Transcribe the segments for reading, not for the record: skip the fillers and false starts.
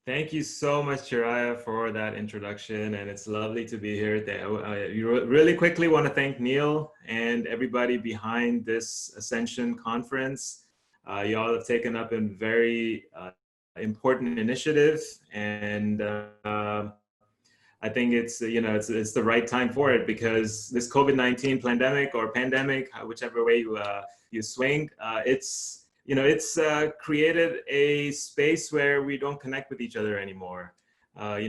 Thank you so much, Chiraya, for that introduction, and it's lovely to be here. Really quickly want to thank Neil and everybody behind this Ascension conference. Y'all have taken up a very important initiative, and I think it's the right time for it because this COVID-19 pandemic, whichever way you swing, it's created a space where we don't connect with each other anymore. We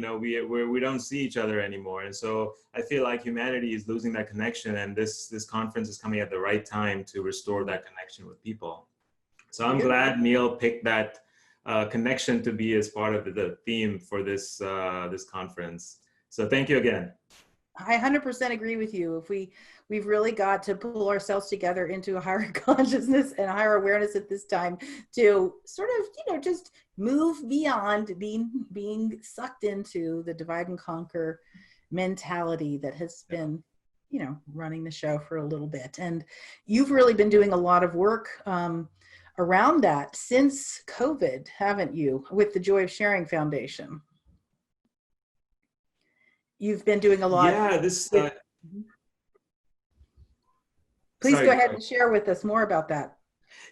don't see each other anymore, and so I feel like humanity is losing that connection, and this conference is coming at the right time to restore that connection with people. So I'm glad Neil picked that connection to be as part of the theme for this conference. So thank you again. I 100% agree with you. If we've really got to pull ourselves together into a higher consciousness and a higher awareness at this time to sort of, just move beyond being sucked into the divide and conquer mentality that has been, running the show for a little bit. And you've really been doing a lot of work around that since COVID, haven't you, with the Joy of Sharing Foundation? You've been doing a lot. Yeah, Please go ahead and share with us more about that.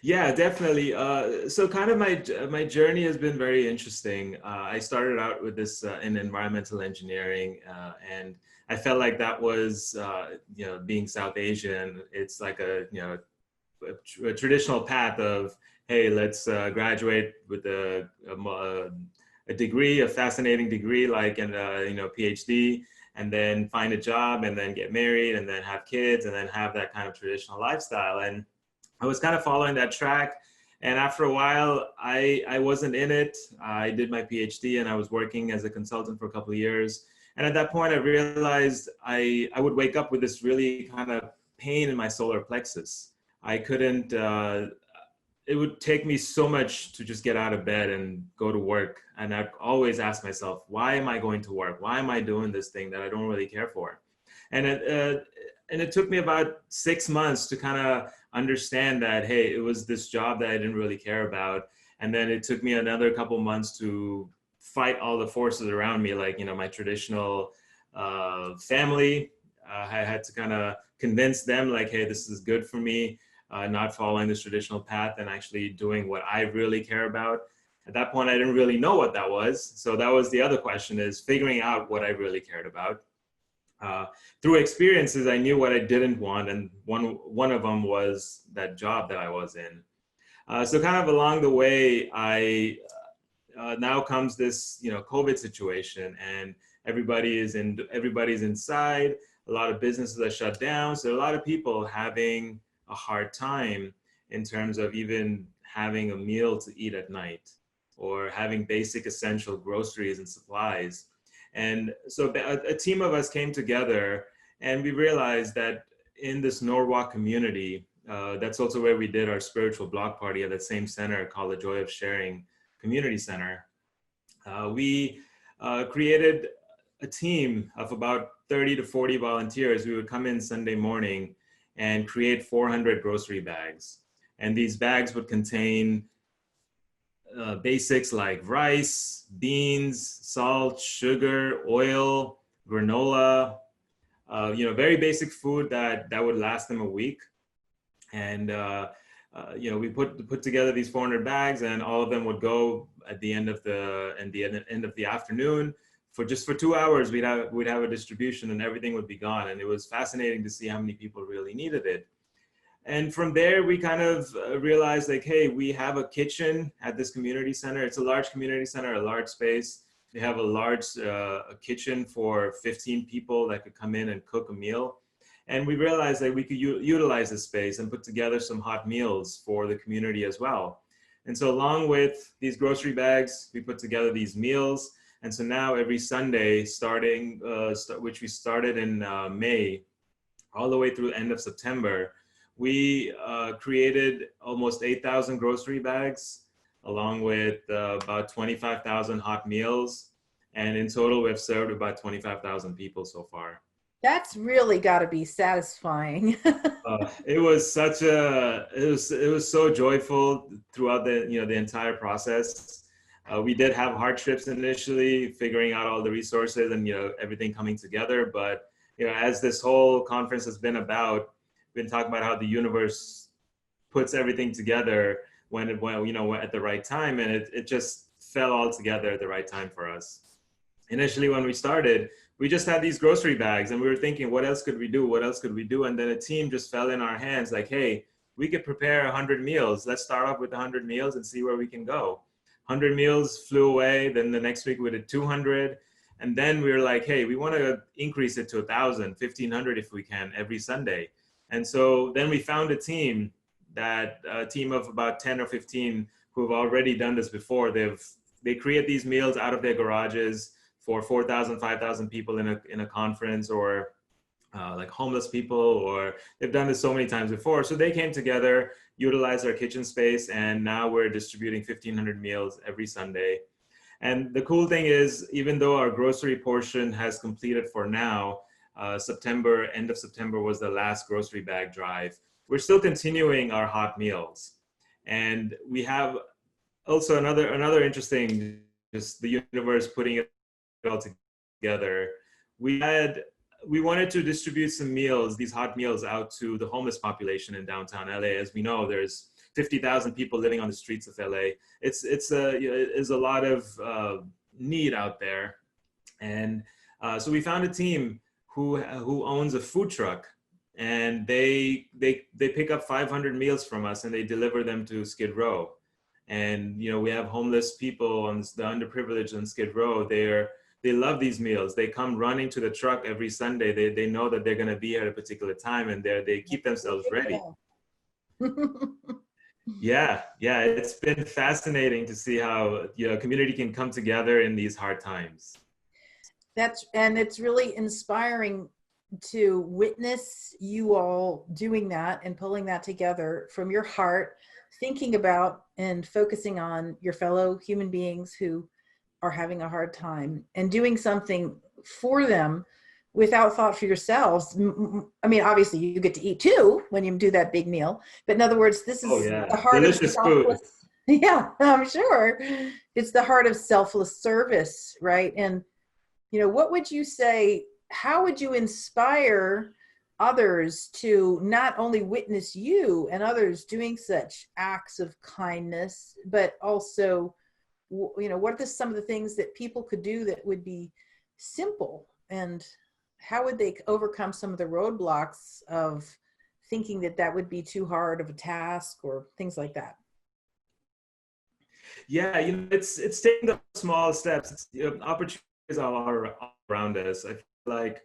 Yeah, definitely. So kind of my journey has been very interesting. I started out with this in environmental engineering, and I felt like that was, being South Asian, it's like a traditional path of, hey, let's graduate with a degree, a fascinating degree, like PhD, and then find a job, and then get married, and then have kids, and then have that kind of traditional lifestyle. And I was kind of following that track. And after a while, I wasn't in it. I did my PhD, and I was working as a consultant for a couple of years. And at that point, I realized I would wake up with this really kind of pain in my solar plexus. I couldn't, it would take me so much to just get out of bed and go to work. And I'd always ask myself, why am I going to work? Why am I doing this thing that I don't really care for? And it took me about 6 months to kind of understand that, hey, it was this job that I didn't really care about. And then it took me another couple months to fight all the forces around me, like, my traditional family. I had to kind of convince them, like, hey, this is good for me. Not following this traditional path and actually doing what I really care about. At that point, I didn't really know what that was. So that was the other question, is figuring out what I really cared about. Through experiences, I knew what I didn't want. And one of them was that job that I was in. So kind of along the way, now comes this, COVID situation, and everybody's inside. A lot of businesses are shut down. So a lot of people having a hard time in terms of even having a meal to eat at night, or having basic essential groceries and supplies. And so a team of us came together, and we realized that in this Norwalk community, that's also where we did our spiritual block party at that same center called the Joy of Sharing Community Center. We created a team of about 30 to 40 volunteers. We would come in Sunday morning and create 400 grocery bags. And these bags would contain basics like rice, beans, salt, sugar, oil, granola, very basic food that would last them a week. And we put together these 400 bags, and all of them would go at the end of the afternoon. For 2 hours, we'd have a distribution, and everything would be gone. And it was fascinating to see how many people really needed it. And from there, we kind of realized, like, hey, we have a kitchen at this community center. It's a large community center, a large space. They have a large a kitchen for 15 people that could come in and cook a meal. And we realized that we could utilize this space and put together some hot meals for the community as well. And so along with these grocery bags, we put together these meals. And so now every Sunday, which we started in May, all the way through the end of September, we created almost 8,000 grocery bags, along with about 25,000 hot meals. And in total, we've served about 25,000 people so far. That's really got to be satisfying. It was it was so joyful throughout the entire process. We did have hardships initially, figuring out all the resources and, everything coming together. But, as this whole conference has been about, we've been talking about how the universe puts everything together when at the right time. And it just fell all together at the right time for us. Initially, when we started, we just had these grocery bags and we were thinking, what else could we do? What else could we do? And then a team just fell in our hands like, hey, we could prepare 100 meals. Let's start off with 100 meals and see where we can go. 100 meals flew away. Then the next week we did 200. And then we were like, hey, we want to increase it to 1,000, 1,500 if we can every Sunday. And so then we found a team of about 10 or 15 who have already done this before. They create these meals out of their garages for 4,000, 5,000 people in a conference, or like homeless people, or they've done this so many times before. So they came together, utilized our kitchen space, and now we're distributing 1,500 meals every Sunday. And the cool thing is, even though our grocery portion has completed for now, end of September was the last grocery bag drive. We're still continuing our hot meals. And we have also another interesting, just the universe putting it all together. We wanted to distribute some meals, these hot meals, out to the homeless population in downtown LA. As we know, there's 50,000 people living on the streets of LA. It's a lot of need out there. And so we found a team who owns a food truck, and they pick up 500 meals from us and they deliver them to Skid Row. And we have homeless people on the underprivileged on Skid Row. They love these meals. They come running to the truck every Sunday. They know that they're going to be at a particular time, and they keep themselves ready. Yeah, it's been fascinating to see how community can come together in these hard times. And it's really inspiring to witness you all doing that and pulling that together from your heart, thinking about and focusing on your fellow human beings who are having a hard time, and doing something for them without thought for yourselves. I mean, obviously you get to eat too when you do that big meal, but in other words, this is the heart delicious of food. Yeah, I'm sure. It's the heart of selfless service, right? And what would you say, how would you inspire others to not only witness you and others doing such acts of kindness, but also, what are some of the things that people could do that would be simple, and how would they overcome some of the roadblocks of thinking that would be too hard of a task or things like that? Yeah, it's taking the small steps. Opportunities are all around us. I feel like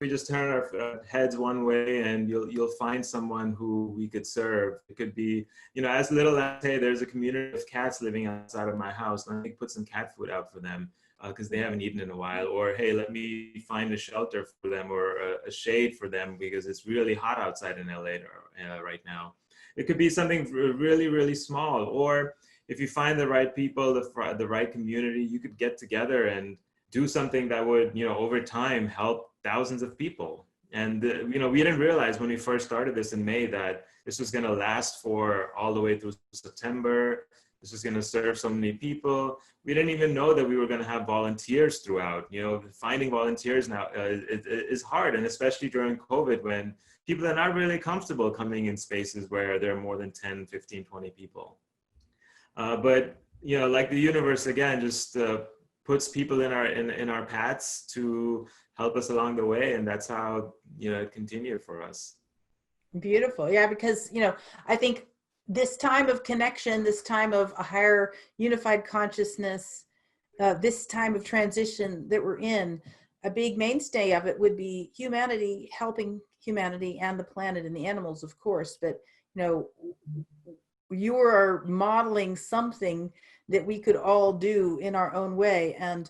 we just turn our heads one way and you'll find someone who we could serve. It could be, as little as, hey, there's a community of cats living outside of my house. Let me put some cat food out for them because they haven't eaten in a while. Or, hey, let me find a shelter for them, or a shade for them because it's really hot outside in LA right now. It could be something really, really small. Or if you find the right people, the right community, you could get together and do something that would, over time help thousands of people. And, we didn't realize when we first started this in May that this was going to last for all the way through September. This was going to serve so many people. We didn't even know that we were going to have volunteers throughout. Finding volunteers now is hard. And especially during COVID, when people are not really comfortable coming in spaces where there are more than 10, 15, 20 people. But, like the universe, again, just puts people in our paths to help us along the way. And that's how, it continued for us. Beautiful. Yeah, because, I think this time of connection, this time of a higher unified consciousness, this time of transition that we're in, a big mainstay of it would be humanity helping humanity and the planet and the animals, of course. But, you are modeling something that we could all do in our own way. And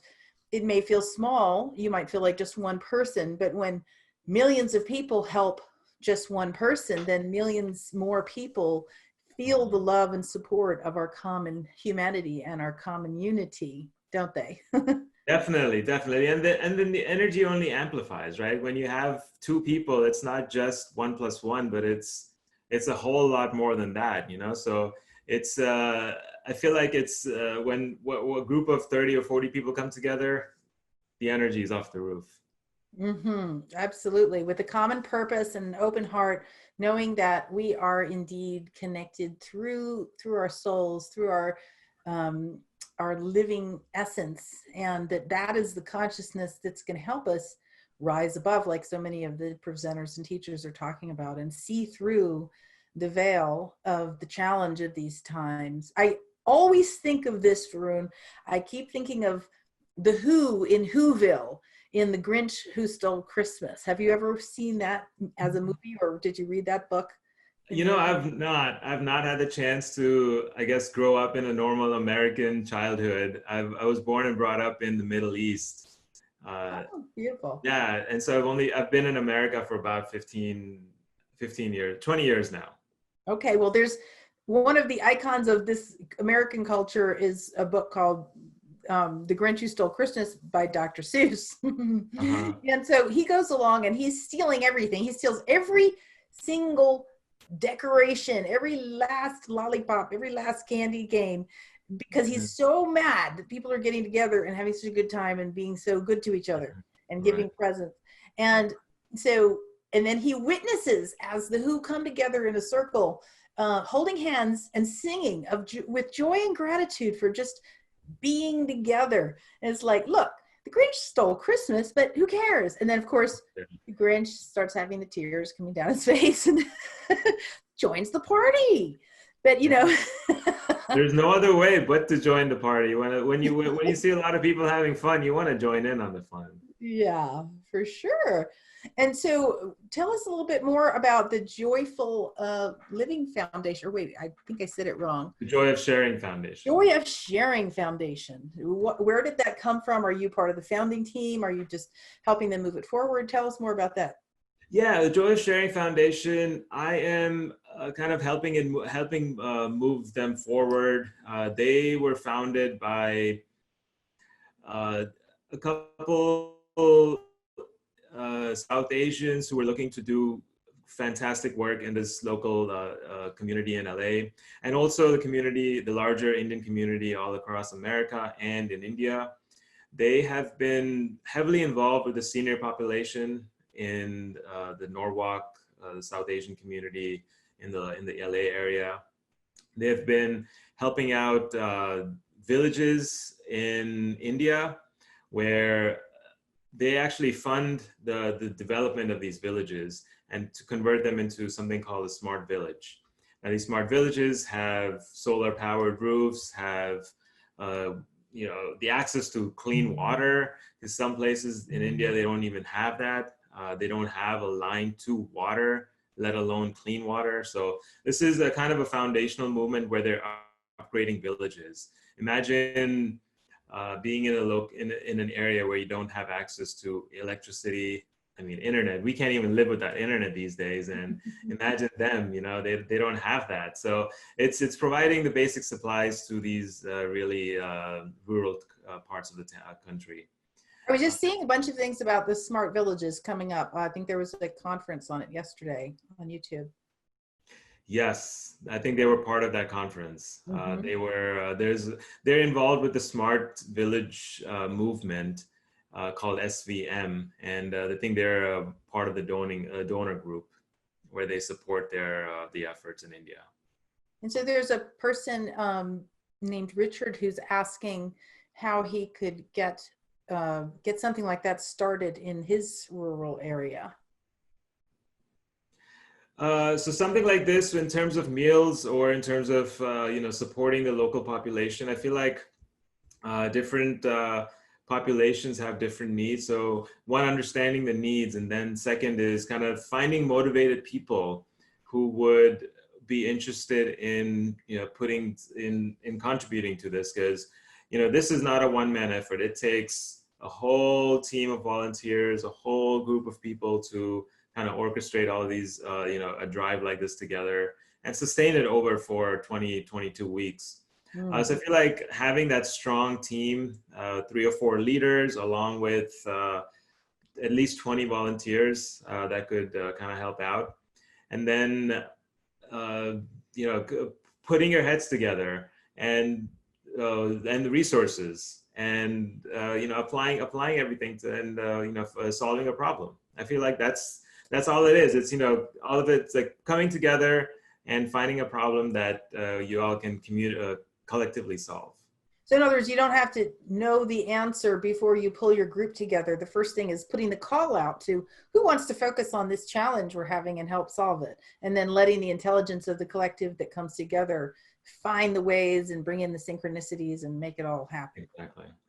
it may feel small. You might feel like just one person, but when millions of people help just one person, then millions more people feel the love and support of our common humanity and our common unity, don't they? Definitely. And then the energy only amplifies, right? When you have two people, it's not just 1 + 1, but it's a whole lot more than that, So it's I feel like it's when a group of 30 or 40 people come together, the energy is off the roof. Absolutely. With a common purpose and an open heart, knowing that we are indeed connected through our souls, through our living essence, and that is the consciousness that's going to help us rise above, like so many of the presenters and teachers are talking about, and see through the veil of the challenge of these times. I always think of this, Varun. I keep thinking of the Who in Whoville, in The Grinch Who Stole Christmas. Have you ever seen that as a movie, or did you read that book? I've not had the chance to, I guess, grow up in a normal American childhood. I was born and brought up in the Middle East. Oh, beautiful. Yeah, and so I've been in America for about 15 years, 20 years now. Okay, well, there's one of the icons of this American culture is a book called The Grinch Who Stole Christmas by Dr. Seuss. And so he goes along and he's stealing everything. He steals every single decoration, every last lollipop, every last candy cane, because he's so mad that people are getting together and having such a good time and being so good to each other and giving presents. And so, and then he witnesses as the Who come together in a circle, holding hands and singing with joy and gratitude for just being together. And it's like, look, the Grinch stole Christmas, but who cares? And then, of course, the Grinch starts having the tears coming down his face and joins the party. But, you know, there's no other way but to join the party. When you see a lot of people having fun, you want to join in on the fun. Yeah, for sure. And so tell us a little bit more about the Joyful Living Foundation. Or wait, I think I said it wrong. The Joy of Sharing Foundation. Joy of Sharing Foundation. Where did that come from? Are you part of the founding team? Are you just helping them move it forward? Tell us more about that. Yeah, the Joy of Sharing Foundation, I am kind of helping move them forward. They were founded by a couple South Asians who were looking to do fantastic work in this local community in LA, and also the larger Indian community all across America and in India. They have been heavily involved with the senior population in the Norwalk, the South Asian community in the LA area. They have been helping out villages in India where they actually fund the development of these villages and to convert them into something called a smart village. Now, these smart villages have solar powered roofs, have the access to clean water, because some places in India, they don't even have that. They don't have a line to water, let alone clean water. So this is a kind of a foundational movement where they're upgrading villages. Imagine being in an area where you don't have access to electricity. I mean, internet. We can't even live without internet these days. And imagine them, they don't have that. So it's providing the basic supplies to these really rural parts of the country. I was just seeing a bunch of things about the smart villages coming up. I think there was a conference on it yesterday on YouTube. Yes, I think they were part of that conference. They were they're involved with the Smart Village movement called SVM, and I think they're part of the donor group where they support the efforts in India. And so there's a person named Richard who's asking how he could get something like that started in his rural area. So something like this, in terms of meals or in terms of supporting the local population, I feel like different populations have different needs. So one, understanding the needs, and then second is kind of finding motivated people who would be interested in putting in contributing to this, because this is not a one-man effort. It takes a whole team of volunteers, a whole group of people to kind of orchestrate all of these, a drive like this together and sustain it over for 22 weeks. So I feel like having that strong team, 3 or 4 leaders, along with at least 20 volunteers that could kind of help out. And then, putting your heads together and the resources and applying everything to solving a problem. I feel like that's all it is. It's all of it's like coming together and finding a problem that you all can collectively solve. So in other words, you don't have to know the answer before you pull your group together. The first thing is putting the call out to who wants to focus on this challenge we're having and help solve it. And then letting the intelligence of the collective that comes together find the ways and bring in the synchronicities and make it all happen.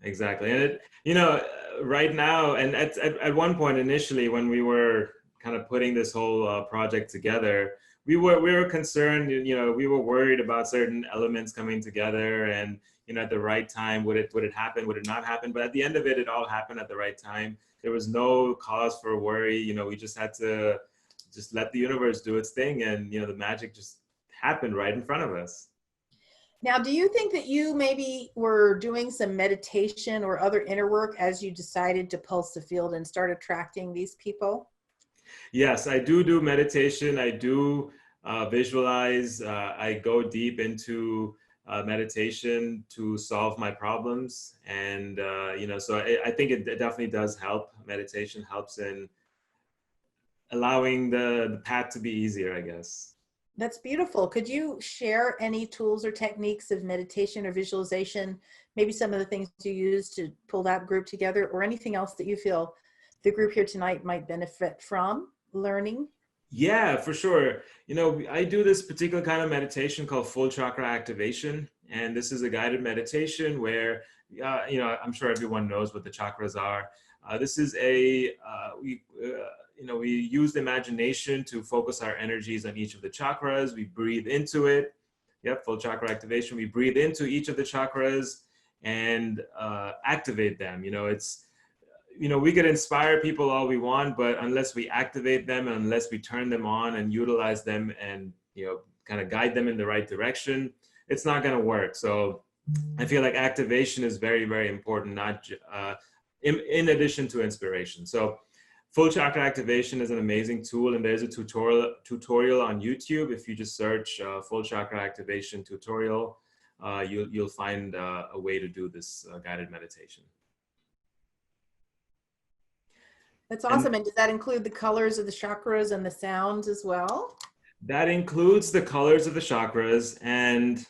Exactly. And right now, and at one point initially when we were kind of putting this whole project together, we were concerned, we were worried about certain elements coming together and, at the right time, would it happen? Would it not happen? But at the end of it, it all happened at the right time. There was no cause for worry. We just had to just let the universe do its thing. And, the magic just happened right in front of us. Now, do you think that you maybe were doing some meditation or other inner work as you decided to pulse the field and start attracting these people? Yes, I do meditation. I do visualize. I go deep into meditation to solve my problems. And, so I think it definitely does help. Meditation helps in allowing the path to be easier, I guess. That's beautiful. Could you share any tools or techniques of meditation or visualization, maybe some of the things you use to pull that group together, or anything else that you feel the group here tonight might benefit from learning? Yeah, for sure. I do this particular kind of meditation called full chakra activation. And this is a guided meditation where, I'm sure everyone knows what the chakras are. This is we use the imagination to focus our energies on each of the chakras. We breathe into it. Yep, full chakra activation. We breathe into each of the chakras and activate them. We could inspire people all we want, but unless we activate them and unless we turn them on and utilize them and, kind of guide them in the right direction, it's not going to work. So I feel like activation is very, very important, not in addition to inspiration. So full chakra activation is an amazing tool, and there's a tutorial on YouTube. If you just search full chakra activation tutorial, you'll find a way to do this guided meditation. That's awesome. And does that include the colors of the chakras and the sounds as well? That includes the colors of the chakras. And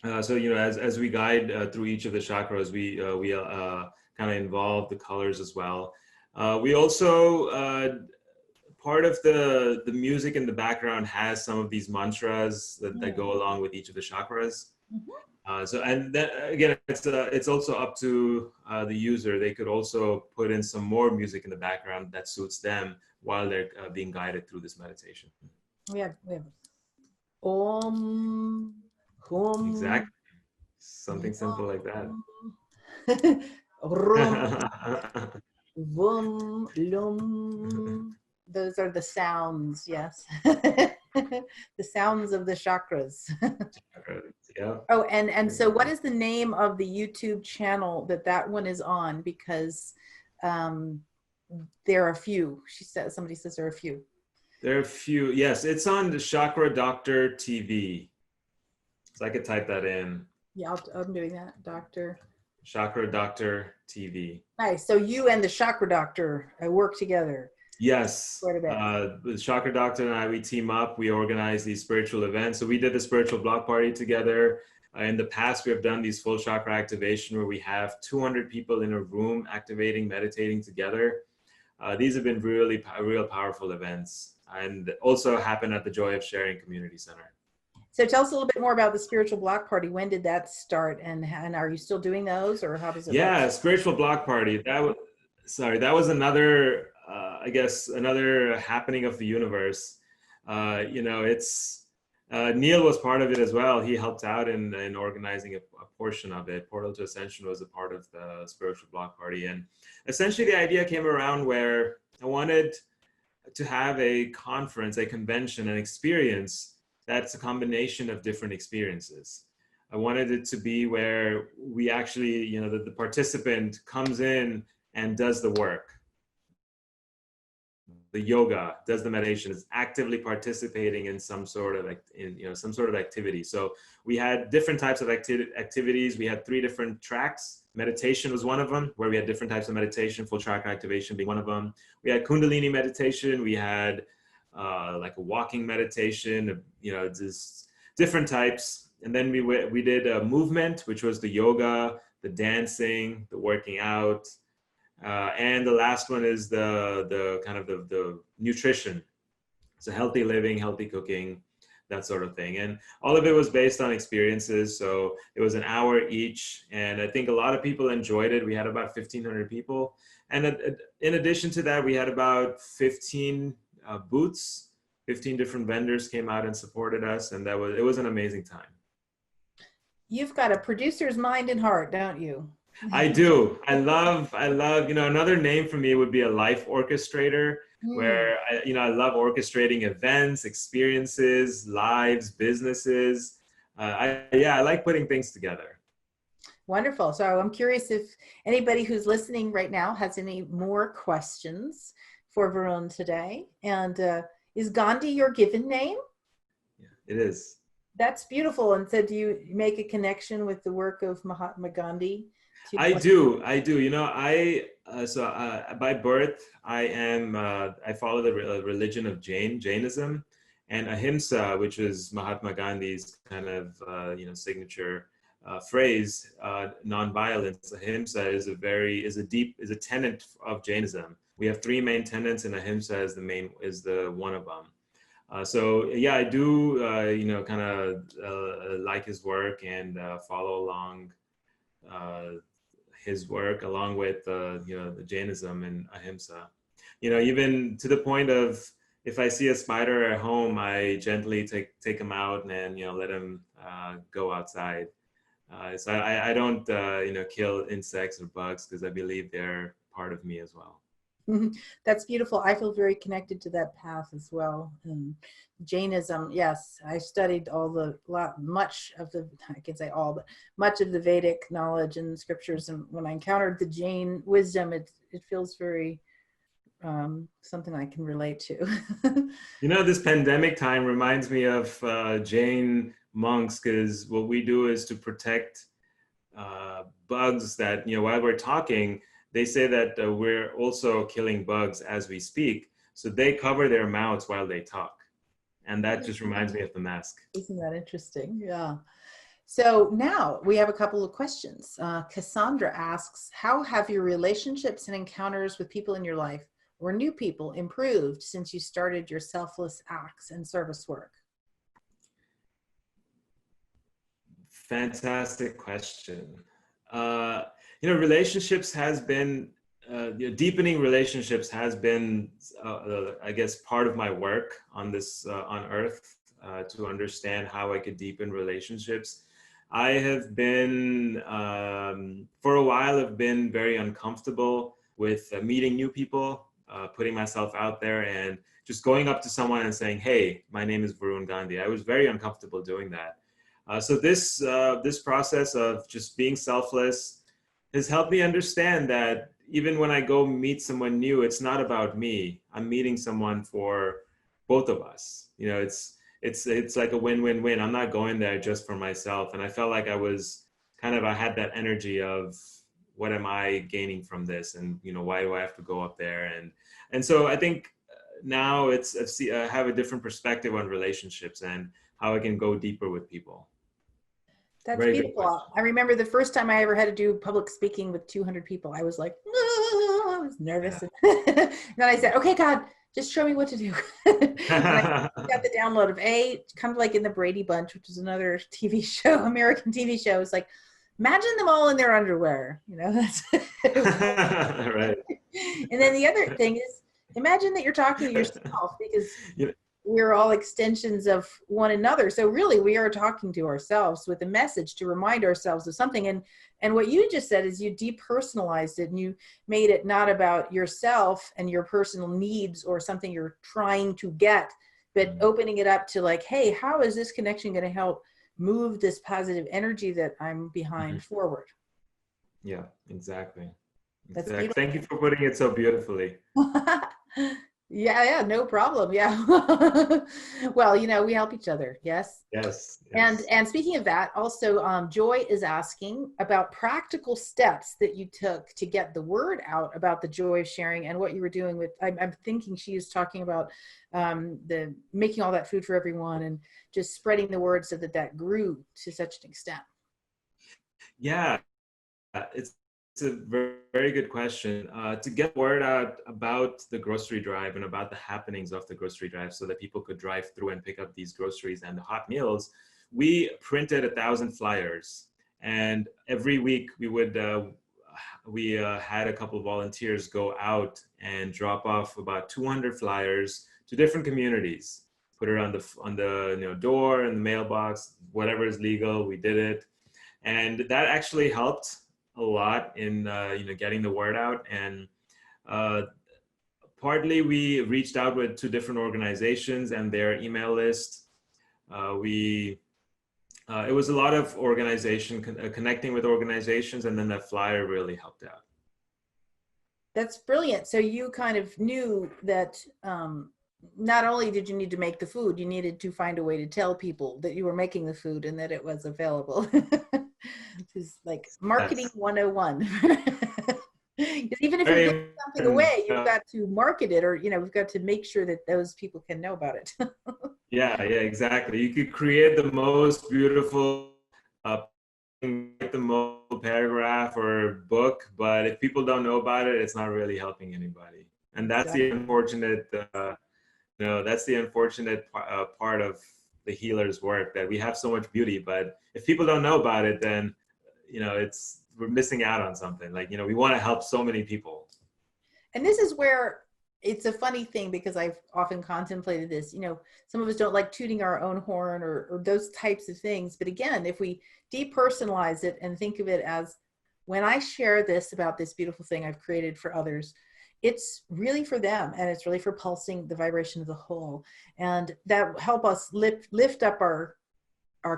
so, as we guide through each of the chakras, we kind of involve the colors as well. We also, part of the music in the background has some of these mantras that go along with each of the chakras. Mm-hmm. And then again, it's also up to the user. They could also put in some more music in the background that suits them while they're being guided through this meditation. We have Om, Hum. Exactly. Something simple like that. Rum, Vum, Lum. Those are the sounds, yes. The sounds of the chakras. Yeah. Oh, and so what is the name of the YouTube channel that one is on? Because there are a few. Somebody says there are a few. There are a few. Yes, it's on the Chakra Doctor TV. So I could type that in. Yeah, I'm doing that, Chakra Doctor TV. Nice. So you and the Chakra Doctor work together. Yes. The Chakra Doctor and we team up. We organize these spiritual events. So we did the spiritual block party together. In the past, we have done these full chakra activation where we have 200 people in a room activating, meditating together. These have been real powerful events, and also happen at the Joy of Sharing Community Center. So tell us a little bit more about the spiritual block party. When did that start, and are you still doing those, or how does it work? Spiritual block party. That was another, I guess, another happening of the universe. Neil was part of it as well. He helped out in organizing a portion of it. Portal to Ascension was a part of the spiritual block party. And essentially the idea came around where I wanted to have a conference, a convention, an experience that's a combination of different experiences. I wanted it to be where we actually, the participant comes in and does the work. the yoga, does the meditation, is actively participating in some sort of some sort of activity. So we had different types of activities. We had 3 different tracks. Meditation was one of them, where we had different types of meditation, full chakra activation being one of them. We had Kundalini meditation. We had like a walking meditation, just different types. And then we did a movement, which was the yoga, the dancing, the working out. And the last one is the kind of the nutrition. So healthy living, healthy cooking, that sort of thing. And all of it was based on experiences. So it was an hour each. And I think a lot of people enjoyed it. We had about 1,500 people. And in addition to that, we had about 15 booths. 15 different vendors came out and supported us. And it was an amazing time. You've got a producer's mind and heart, don't you? I do. I love, another name for me would be a life orchestrator, where I love orchestrating events, experiences, lives, businesses. I like putting things together. Wonderful. So I'm curious if anybody who's listening right now has any more questions for Varun today. And is Gandhi your given name? Yeah, it is. That's beautiful. And so do you make a connection with the work of Mahatma Gandhi? I do. By birth, I follow the religion of Jainism, and Ahimsa, which is Mahatma Gandhi's kind of, signature phrase, nonviolence. Ahimsa is a tenet of Jainism. We have 3 main tenets, and Ahimsa is the one of them. I do, kind of like his work and follow along his work along with the Jainism and Ahimsa. Even to the point of, if I see a spider at home, I gently take him out and let him go outside. So I don't kill insects or bugs, because I believe they're part of me as well. That's beautiful. I feel very connected to that path as well. Jainism, yes, I studied much of the Vedic knowledge and scriptures. And when I encountered the Jain wisdom, it feels very something I can relate to. This pandemic time reminds me of Jain monks, because what we do is to protect bugs that, while we're talking, they say that we're also killing bugs as we speak. So they cover their mouths while they talk. And that just reminds me of the mask. Isn't that interesting? Yeah. So now we have a couple of questions. Cassandra asks, how have your relationships and encounters with people in your life or new people improved since you started your selfless acts and service work? Fantastic question. Relationships has been, deepening relationships has been, I guess, part of my work on this, on earth, to understand how I could deepen relationships. I have been, for a while, have been very uncomfortable with meeting new people, putting myself out there and just going up to someone and saying, hey, my name is Varun Ghandi. I was very uncomfortable doing that. So this process of just being selfless has helped me understand that even when I go meet someone new, it's not about me. I'm meeting someone for both of us. It's like a win-win-win. I'm not going there just for myself. And I felt like I had that energy of, what am I gaining from this? And, why do I have to go up there? And so I think now I have a different perspective on relationships and how I can go deeper with people. That's very beautiful. I remember the first time I ever had to do public speaking with 200 people. I was like, I was nervous. Yeah. And then I said, okay, God, just show me what to do. And I got the download of kind of like in the Brady Bunch, which is another TV show, American TV show. It's like, imagine them all in their underwear. That's right. And then the other thing is, imagine that you're talking to yourself, because we're all extensions of one another. So really we are talking to ourselves with a message to remind ourselves of something. And what you just said is you depersonalized it, and you made it not about yourself and your personal needs or something you're trying to get, but opening it up to like, hey, how is this connection going to help move this positive energy that I'm behind forward? Yeah, exactly. That's Thank you for putting it so beautifully. Yeah, no problem. Yeah. Well, we help each other. Yes. Yes, And yes. and speaking of that, also Joy is asking about practical steps that you took to get the word out about the joy of sharing and what you were doing with. I'm thinking she is talking about the making all that food for everyone and just spreading the word so that that grew to such an extent. Yeah, it's a very, very good question. To get word out about the grocery drive and about the happenings of the grocery drive so that people could drive through and pick up these groceries and the hot meals, we printed 1,000 flyers. And every week we had a couple of volunteers go out and drop off about 200 flyers to different communities. Put it on the door and the mailbox, whatever is legal. We did it, and that actually helped a lot in getting the word out. And uh, partly we reached out to different organizations and their email list. We It was a lot of connecting with organizations, and then that flyer really helped out. That's brilliant. So you kind of knew that not only did you need to make the food, you needed to find a way to tell people that you were making the food and that it was available. It's like marketing Yes, 101. Even if you're giving very. something away, you've got to market it, or we've got to make sure that those people can know about it. Yeah, yeah, exactly. You could create the most beautiful, uh, write the most paragraph or book, but if people don't know about it, it's not really helping anybody. And that's the Exactly. unfortunate, that's the unfortunate part of the healer's work, that we have so much beauty, but if people don't know about it, then we're missing out on something. Like, we want to help so many people. And this is where it's a funny thing, because I've often contemplated this. Some of us don't like tooting our own horn or those types of things. But again, if we depersonalize it and think of it as, when I share this about this beautiful thing I've created for others, it's really for them, and it's really for pulsing the vibration of the whole. And that help us lift up our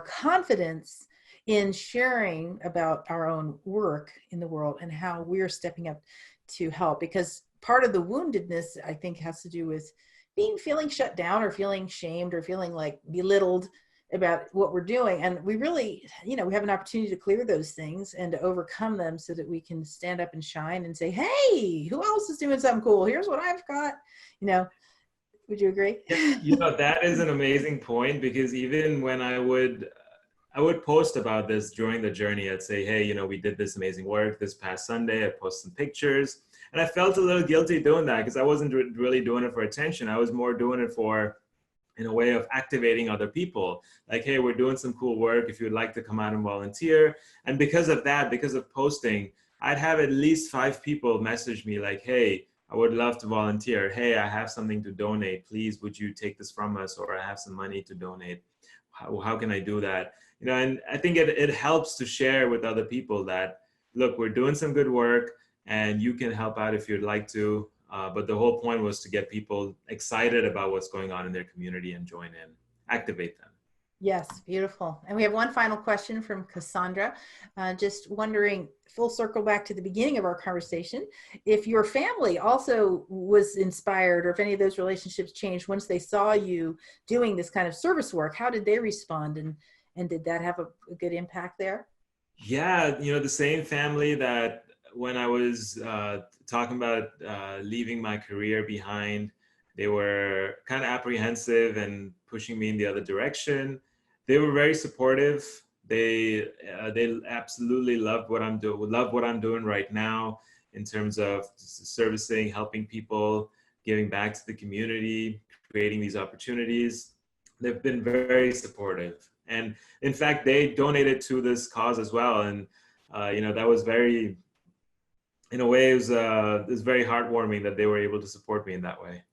confidence in sharing about our own work in the world and how we're stepping up to help. Because part of the woundedness, I think, has to do with feeling shut down or feeling shamed or feeling like belittled about what we're doing. And we really, we have an opportunity to clear those things and to overcome them so that we can stand up and shine and say, hey, who else is doing something cool? Here's what I've got. Would you agree? Yeah, that is an amazing point, because even when I would post about this during the journey, I'd say, hey, we did this amazing work this past Sunday. I posted some pictures, and I felt a little guilty doing that, because I wasn't really doing it for attention. I was more doing it in a way of activating other people. Like, hey, we're doing some cool work. If you'd like to come out and volunteer. And because of that, because of posting, I'd have at least 5 people message me like, hey, I would love to volunteer. Hey, I have something to donate. Please, would you take this from us? Or I have some money to donate. How can I do that? And I think it helps to share with other people that, look, we're doing some good work and you can help out if you'd like to. But the whole point was to get people excited about what's going on in their community and join in, activate them. Yes, beautiful. And we have one final question from Cassandra. Just wondering, full circle back to the beginning of our conversation, if your family also was inspired, or if any of those relationships changed once they saw you doing this kind of service work. How did they respond? And did that have a good impact there? Yeah, the same family that when I was talking about leaving my career behind, they were kind of apprehensive and pushing me in the other direction. They were very supportive. They absolutely loved what I'm doing. Love what I'm doing right now in terms of servicing, helping people, giving back to the community, creating these opportunities. They've been very supportive, and in fact, they donated to this cause as well. And that was very, in a way, it was very heartwarming that they were able to support me in that way.